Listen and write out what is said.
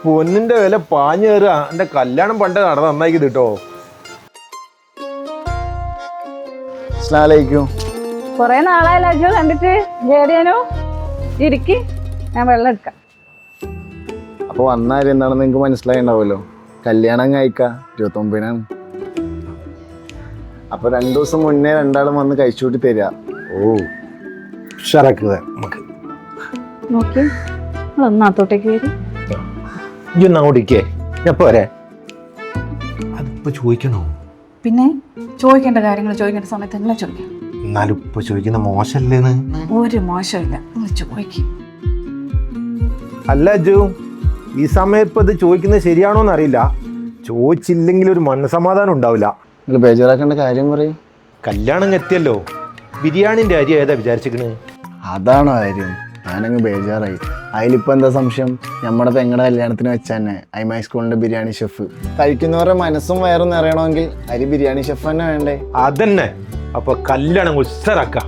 പൊന്നിന്റെ വില പാഞ്ഞു കയറുക. എന്റെ കല്യാണം പണ്ട് നടന്ന് നന്നാക്കി കിട്ടോ. കൊറേ നാളായല്ലോ അജു കണ്ടിട്ട്. ജേടിയാനോ ഇരിക്ക്, ഞാൻ വെള്ളം എടുക്കാം. അപ്പൊ വന്നാലും എന്താണെന്ന് നിങ്ങക്ക് മനസ്സിലായിണ്ടാവുമല്ലോ. കല്യാണം കഴിക്ക 29-നാണ്. അപ്പൊ 2 ദിവസം മുന്നേ രണ്ടാളും വന്ന് കഴിച്ചുകൂട്ടി തരിക. ഓ ഉഷാറാക്കുക നമുക്ക്. നോക്കി ഒന്നാത്തോട്ടേക്ക് വരും. ഇതൊന്ന് അങ്ങോട്ടേക്കേ, ഞാൻ പോരെ. അതിപ്പോ ചോദിക്കണോ? പിന്നെ ചോദിക്കേണ്ട കാര്യങ്ങൾ ചോദിക്കേണ്ട സമയത്ത് എല്ലാം ചോദിക്കാം. എന്നാലും ഇപ്പൊ ചോദിക്കുന്ന മോശല്ലേന്ന്? ഒരു മോശമില്ല, നിങ്ങൾ ചോദിക്കും. അല്ല അജു, ഈ സമയം ഇപ്പൊ ഇത് ചോദിക്കുന്നത് ശരിയാണോന്ന് അറിയില്ല. ചോദിച്ചില്ലെങ്കിൽ ഒരു മനസ്സമാധാനം ഉണ്ടാവില്ല. നിങ്ങൾ ബേജാറാക്കേണ്ട കാര്യം പറയും. കല്യാണം എത്തിയല്ലോ, ബിരിയാണിന്റെ അരി ഏതാ വിചാരിച്ചിക്കണ്? അതാണോ കാര്യം? ഞാനങ്ങ് ബേജാറായി. അതിലിപ്പോൾ എന്താ സംശയം? നമ്മുടെ പെങ്ങളുടെ കല്യാണത്തിന് വെച്ച് തന്നെ ഐമൈ സ്കൂളിന്റെ ബിരിയാണി ഷെഫ്. കഴിക്കുന്നവരുടെ മനസ്സും വയറും നിറയണമെങ്കിൽ അരി ബിരിയാണി ഷെഫ് തന്നെ വേണ്ടേ? അതന്നെ. അപ്പൊ കല്യാണം ഉത്സരാക്കാം.